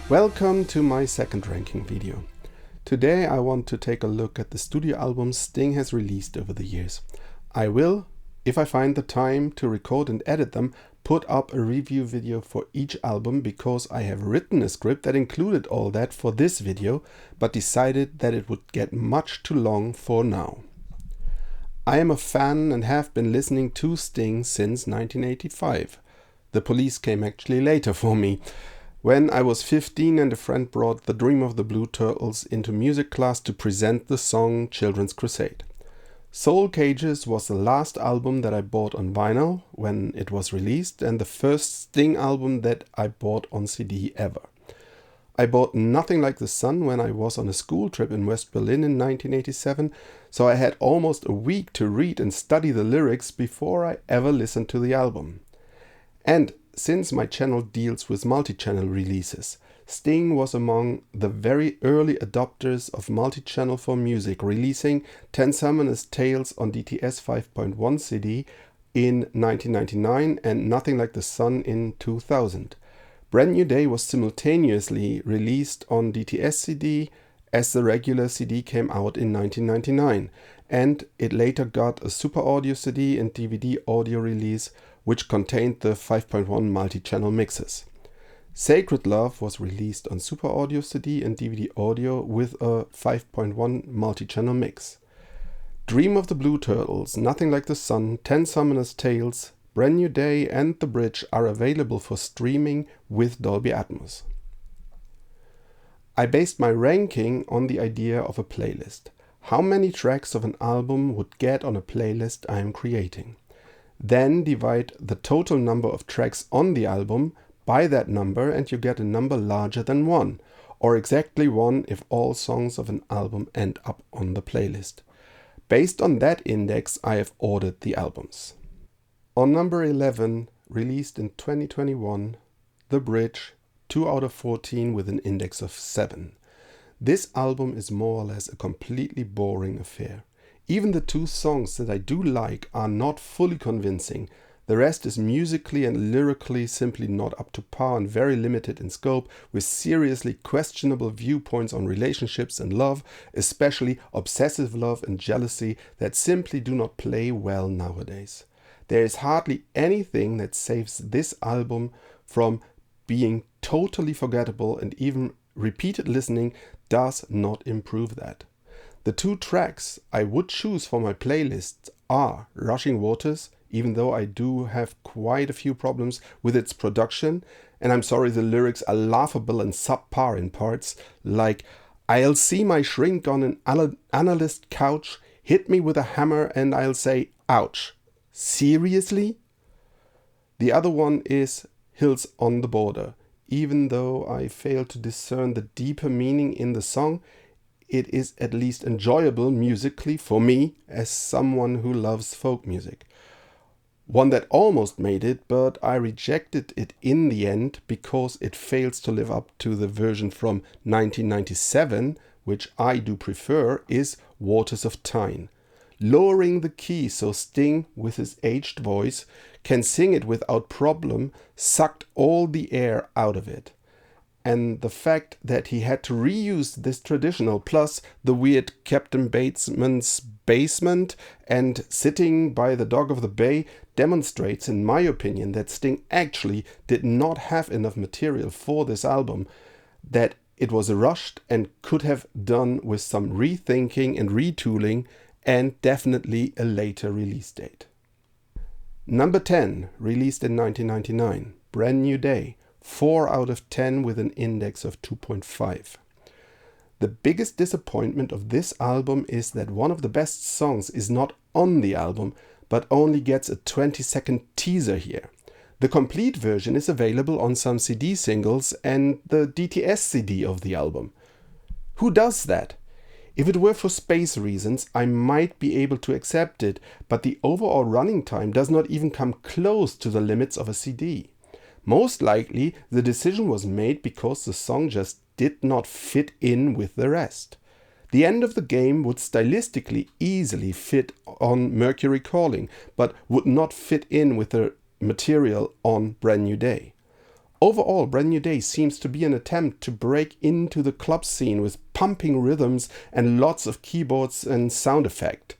Welcome to my second ranking video. Today I want to take a look at the studio albums Sting has released over the years. I will, if I find the time to record and edit them, put up a review video for each album because I have written a script that included all that for this video, but decided that it would get much too long for now. I am a fan and have been listening to Sting since 1985. The Police came actually later for me. When I was 15 and a friend brought The Dream of the Blue Turtles into music class to present the song Children's Crusade. Soul Cages was the last album that I bought on vinyl when it was released and the first Sting album that I bought on CD ever. I bought Nothing Like the Sun when I was on a school trip in West Berlin in 1987, so I had almost a week to read and study the lyrics before I ever listened to the album. And since my channel deals with multi-channel releases, Sting was among the very early adopters of multi-channel for music, releasing 10 Summoner's Tales on DTS 5.1 CD in 1999 and Nothing Like the Sun in 2000. Brand New Day was simultaneously released on DTS CD as the regular CD came out in 1999, and it later got a Super Audio CD and DVD audio release which contained the 5.1 multi-channel mixes. Sacred Love was released on Super Audio CD and DVD audio with a 5.1 multi-channel mix. Dream of the Blue Turtles, Nothing Like the Sun, 10 Summoner's Tales, Brand New Day and The Bridge are available for streaming with Dolby Atmos. I based my ranking on the idea of a playlist. How many tracks of an album would get on a playlist I am creating? Then divide the total number of tracks on the album by that number and you get a number larger than 1, or exactly 1 if all songs of an album end up on the playlist. Based on that index, I have ordered the albums. On number 11, released in 2021, The Bridge, 2 out of 14 with an index of 7. This album is more or less a completely boring affair. Even the 2 songs that I do like are not fully convincing. The rest is musically and lyrically simply not up to par and very limited in scope, with seriously questionable viewpoints on relationships and love, especially obsessive love and jealousy, that simply do not play well nowadays. There is hardly anything that saves this album from being totally forgettable, and even repeated listening does not improve that. The 2 tracks I would choose for my playlist are Rushing Waters, even though I do have quite a few problems with its production, and I'm sorry the lyrics are laughable and subpar in parts, like I'll see my shrink on an analyst couch, hit me with a hammer and I'll say ouch. Seriously? The other one is Hills on the Border. Even though I fail to discern the deeper meaning in the song, it is at least enjoyable musically for me as someone who loves folk music. One that almost made it, but I rejected it in the end because it fails to live up to the version from 1997, which I do prefer, is Waters of Tyne. Lowering the key so Sting, with his aged voice, can sing it without problem, sucked all the air out of it. And the fact that he had to reuse this traditional, plus the weird Captain Batesman's basement and Sitting by the Dog of the Bay, demonstrates, in my opinion, that Sting actually did not have enough material for this album, that it was rushed and could have done with some rethinking and retooling, and definitely a later release date. Number 10, released in 1999, Brand New Day, 4 out of 10 with an index of 2.5. The biggest disappointment of this album is that one of the best songs is not on the album, but only gets a 20-second teaser here. The complete version is available on some CD singles and the DTS CD of the album. Who does that? If it were for space reasons, I might be able to accept it, but the overall running time does not even come close to the limits of a CD. Most likely, the decision was made because the song just did not fit in with the rest. The end of the game would stylistically easily fit on Mercury Calling, but would not fit in with the material on Brand New Day. Overall, Brand New Day seems to be an attempt to break into the club scene with pumping rhythms and lots of keyboards and sound effect.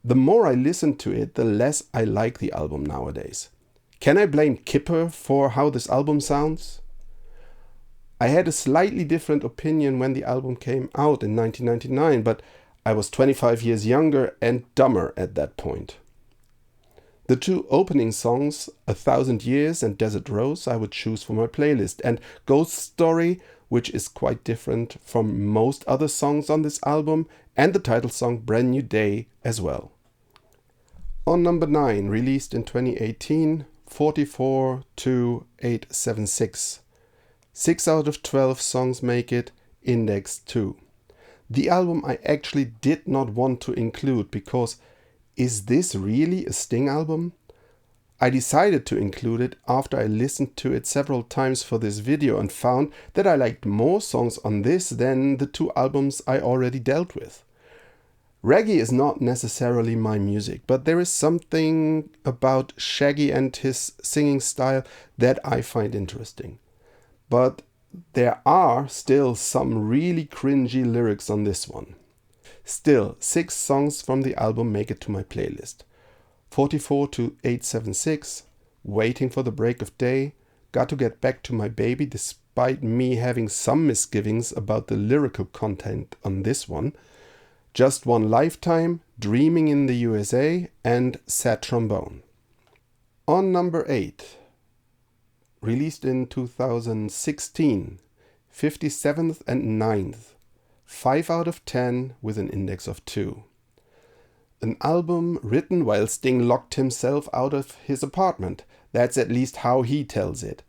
The more I listen to it, the less I like the album nowadays. Can I blame Kipper for how this album sounds? I had a slightly different opinion when the album came out in 1999, but I was 25 years younger and dumber at that point. The two opening songs, 1,000 Years and Desert Rose, I would choose for my playlist, and Ghost Story, which is quite different from most other songs on this album, and the title song Brand New Day as well. On number 9, released in 2018, 44 to 876. 6 out of 12 songs make it, index 2. The album I actually did not want to include because is this really a Sting album? I decided to include it after I listened to it several times for this video and found that I liked more songs on this than the two albums I already dealt with. Reggae is not necessarily my music, but there is something about Shaggy and his singing style that I find interesting. But there are still some really cringy lyrics on this one. Still, 6 songs from the album make it to my playlist. 44 to 876, Waiting for the Break of Day, Got to Get Back to My Baby despite me having some misgivings about the lyrical content on this one, Just One Lifetime, Dreaming in the USA, and Sad Trombone. On number 8, released in 2016, 57th and 9th, 5 out of 10 with an index of 2. An album written while Sting locked himself out of his apartment. That's at least how he tells it.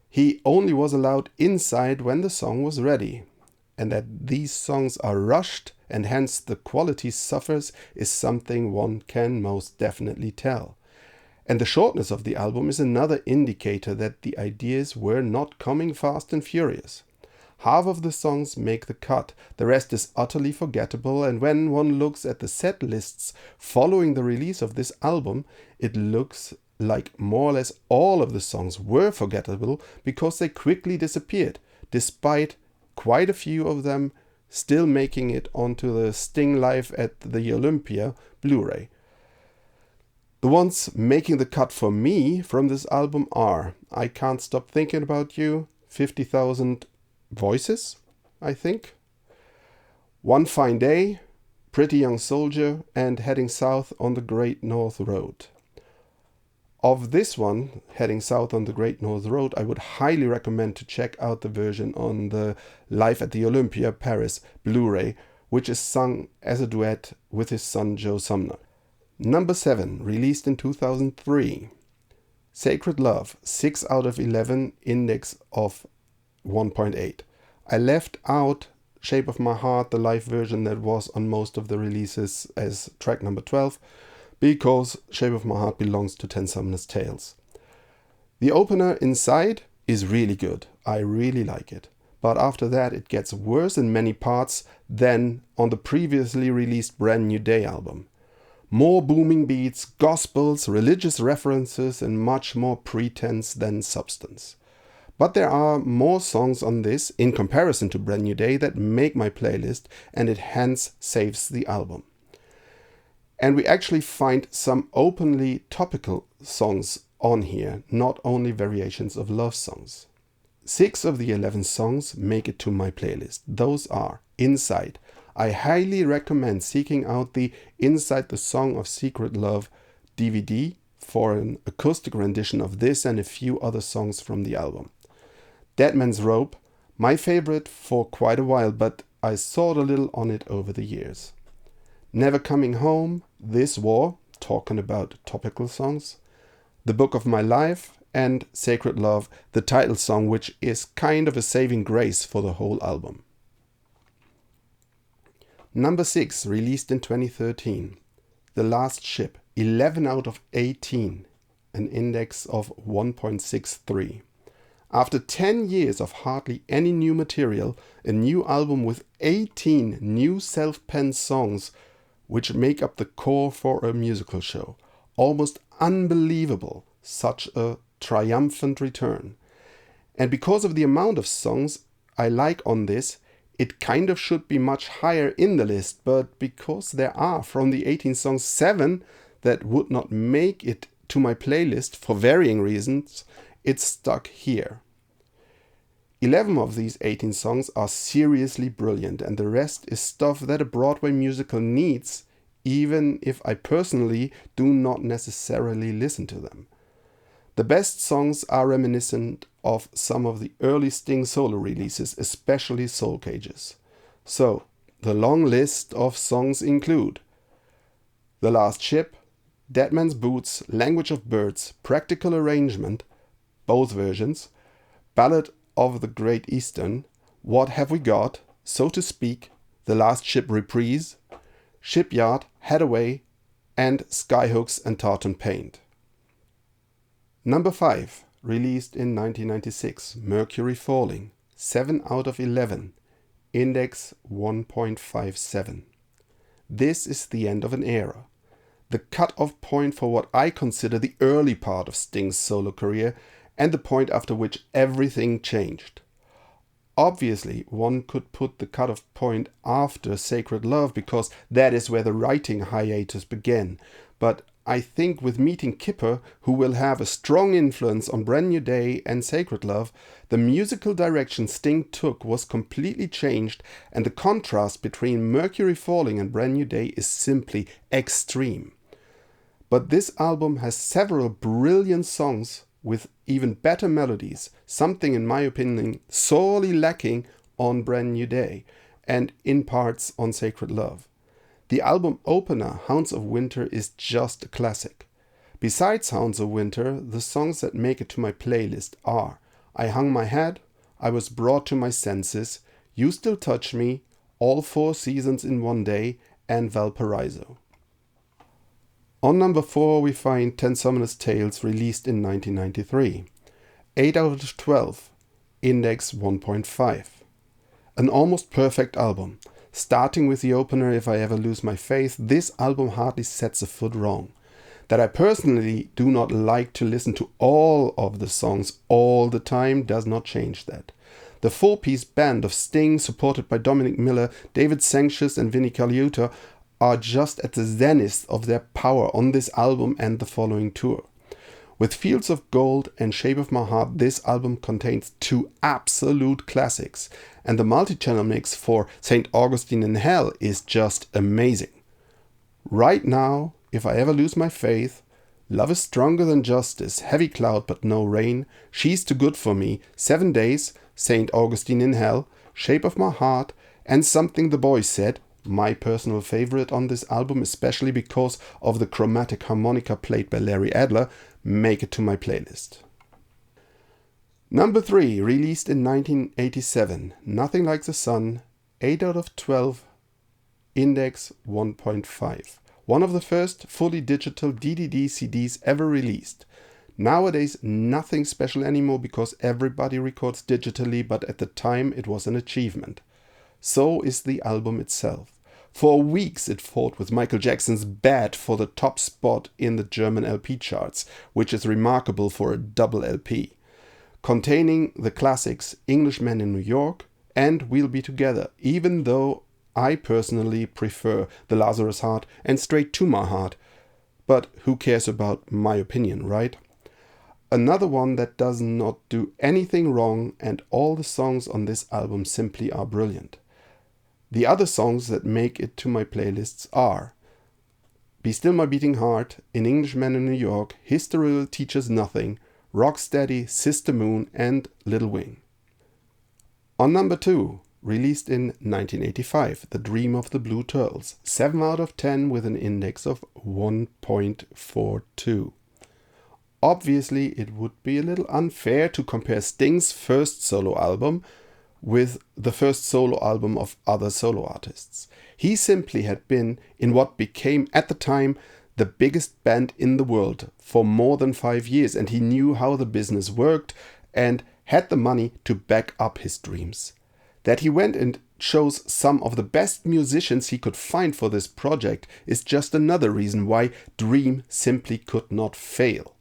He only was allowed inside when the song was ready. And that these songs are rushed and hence the quality suffers is something one can most definitely tell. And the shortness of the album is another indicator that the ideas were not coming fast and furious. Half of the songs make the cut, the rest is utterly forgettable, and when one looks at the set lists following the release of this album, it looks like more or less all of the songs were forgettable because they quickly disappeared, despite quite a few of them still making it onto the Sting Live at the Olympia Blu-ray. The ones making the cut for me from this album are I Can't Stop Thinking About You, 50,000 Voices, I think, One Fine Day, Pretty Young Soldier, and Heading South on the Great North Road. Of this one, Heading South on the Great North Road, I would highly recommend to check out the version on the Live at the Olympia Paris Blu-ray, which is sung as a duet with his son Joe Sumner. Number 7, released in 2003. Sacred Love, 6 out of 11, index of 1.8. I left out Shape of My Heart, the live version that was on most of the releases, as track number 12, because Shape of My Heart belongs to Ten Summoner's Tales. The opener, Inside, is really good. I really like it. But after that it gets worse in many parts than on the previously released Brand New Day album. More booming beats, gospels, religious references, and much more pretense than substance. But there are more songs on this, in comparison to Brand New Day, that make my playlist, and it hence saves the album. And we actually find some openly topical songs on here, not only variations of love songs. 6 of the 11 songs make it to my playlist. Those are Inside. I highly recommend seeking out the Inside the Song of Secret Love DVD for an acoustic rendition of this and a few other songs from the album. Dead Man's Rope, my favorite for quite a while, but I thought a little on it over the years. Never Coming Home, This War, talking about topical songs, The Book of My Life, and Sacred Love, the title song, which is kind of a saving grace for the whole album. Number 6, released in 2013, The Last Ship, 11 out of 18, an index of 1.63. After 10 years of hardly any new material, a new album with 18 new self-penned songs, which make up the core for a musical show. Almost unbelievable, such a triumphant return. And because of the amount of songs I like on this, it kind of should be much higher in the list, but because there are from the 18 songs 7 that would not make it to my playlist for varying reasons, it's stuck here. 11 of these 18 songs are seriously brilliant, and the rest is stuff that a Broadway musical needs, even if I personally do not necessarily listen to them. The best songs are reminiscent of some of the early Sting solo releases, especially Soul Cages. So, the long list of songs include The Last Ship, Dead Man's Boots, Language of Birds, Practical Arrangement, both versions, Ballad of the Great Eastern, What Have We Got, So to Speak, The Last Ship Reprise, Shipyard, Hathaway, and Skyhooks and Tartan Paint. Number 5, released in 1996, Mercury Falling, 7 out of 11, index 1.57. This is the end of an era, the cut-off point for what I consider the early part of Sting's solo career and the point after which everything changed. Obviously, one could put the cut-off point after Sacred Love because that is where the writing hiatus began, but I think with meeting Kipper, who will have a strong influence on Brand New Day and Sacred Love, the musical direction Sting took was completely changed, and the contrast between Mercury Falling and Brand New Day is simply extreme. But this album has several brilliant songs with even better melodies, something in my opinion sorely lacking on Brand New Day, and in parts on Sacred Love. The album opener, Hounds of Winter, is just a classic. Besides Hounds of Winter, the songs that make it to my playlist are I Hung My Head, I Was Brought to My Senses, You Still Touch Me, All 4 Seasons in One Day, and Valparaiso. On number 4 we find 10 Summoner's Tales, released in 1993. 8 out of 12, index 1.5. An almost perfect album. Starting with the opener, If I Ever Lose My Faith, this album hardly sets a foot wrong. That I personally do not like to listen to all of the songs all the time does not change that. The 4-piece band of Sting, supported by Dominic Miller, David Sancious and Vinnie Colaiuta, are just at the zenith of their power on this album and the following tour. With Fields of Gold and Shape of My Heart, this album contains 2 absolute classics, and the multi-channel mix for St. Augustine in Hell is just amazing. Right Now, If I Ever Lose My Faith, Love is Stronger Than Justice, Heavy Cloud But No Rain, She's Too Good For Me, 7 Days, St. Augustine in Hell, Shape of My Heart, and Something the Boys Said, my personal favorite on this album, especially because of the chromatic harmonica played by Larry Adler, make it to my playlist. Number 3, released in 1987, Nothing Like the Sun, 8 out of 12, index 1.5. One of the first fully digital DDD CDs ever released. Nowadays, nothing special anymore because everybody records digitally, but at the time it was an achievement. So is the album itself. For weeks it fought with Michael Jackson's Bad for the top spot in the German LP charts, which is remarkable for a double LP. Containing the classics Englishman in New York and We'll Be Together, even though I personally prefer The Lazarus Heart and Straight to My Heart. But who cares about my opinion, right? Another one that does not do anything wrong, and all the songs on this album simply are brilliant. The other songs that make it to my playlists are Be Still My Beating Heart, An Englishman in New York, History Will Teach Us Nothing, Rocksteady, Sister Moon, and Little Wing. On number 2, released in 1985, The Dream of the Blue Turtles, 7 out of 10 with an index of 1.42. Obviously, it would be a little unfair to compare Sting's first solo album with the first solo album of other solo artists. He simply had been in what became at the time the biggest band in the world for more than 5 years, and he knew how the business worked and had the money to back up his dreams. That he went and chose some of the best musicians he could find for this project is just another reason why Dream simply could not fail.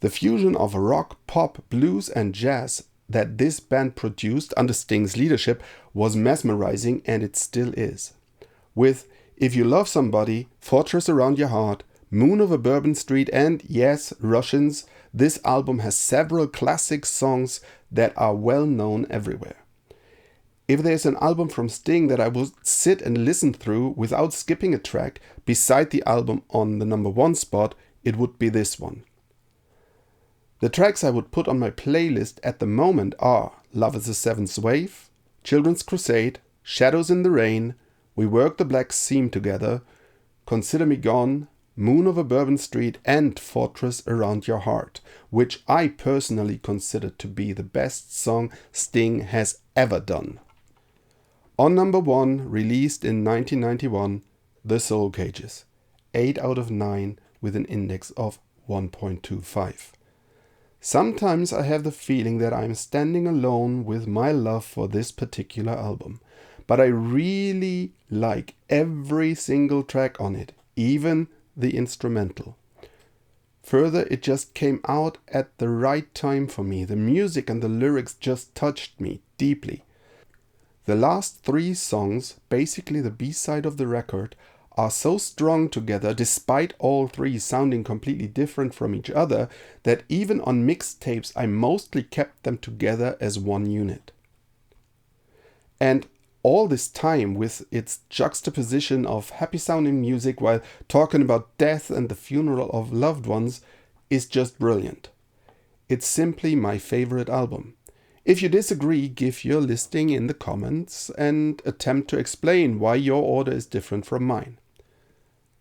The fusion of rock, pop, blues and jazz that this band produced under Sting's leadership was mesmerizing, and it still is. With If You Love Somebody, Fortress Around Your Heart, Moon Over Bourbon Street and, yes, Russians, this album has several classic songs that are well known everywhere. If there's an album from Sting that I would sit and listen through without skipping a track beside the album on the number 1 spot, it would be this one. The tracks I would put on my playlist at the moment are Love is the Seventh Wave, Children's Crusade, Shadows in the Rain, We Work the Black Seam Together, Consider Me Gone, Moon Over Bourbon Street and Fortress Around Your Heart, which I personally consider to be the best song Sting has ever done. On number 1, released in 1991, The Soul Cages, 8 out of 9 with an index of 1.25. Sometimes I have the feeling that I'm standing alone with my love for this particular album, but I really like every single track on it, even the instrumental. Further, it just came out at the right time for me. The music and the lyrics just touched me deeply. The last 3 songs, basically the B-side of the record, are so strong together, despite all 3 sounding completely different from each other, that even on mixtapes I mostly kept them together as one unit. And all this time, with its juxtaposition of happy sounding music while talking about death and the funeral of loved ones, is just brilliant. It's simply my favorite album. If you disagree, give your listing in the comments and attempt to explain why your order is different from mine.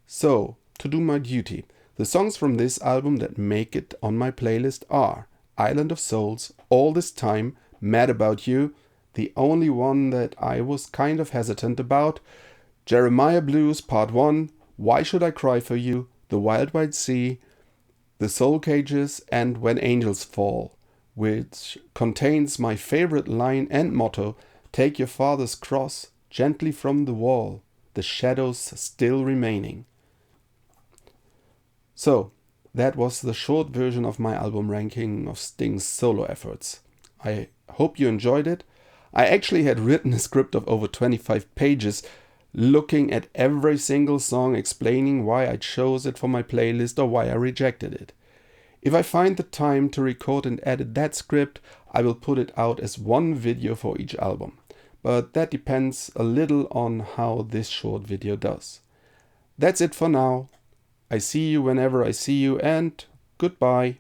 So, to do my duty, the songs from this album that make it on my playlist are Island of Souls, All This Time, Mad About You, the only one that I was kind of hesitant about, Jeremiah Blues Part 1, Why Should I Cry For You, The Wild Wild Sea, The Soul Cages and When Angels Fall, which contains my favorite line and motto, Take your father's cross gently from the wall, the shadows still remaining. So, that was the short version of my album ranking of Sting's solo efforts. I hope you enjoyed it. I actually had written a script of over 25 pages, looking at every single song, explaining why I chose it for my playlist or why I rejected it. If I find the time to record and edit that script, I will put it out as one video for each album. But that depends a little on how this short video does. That's it for now. I see you whenever I see you, and goodbye.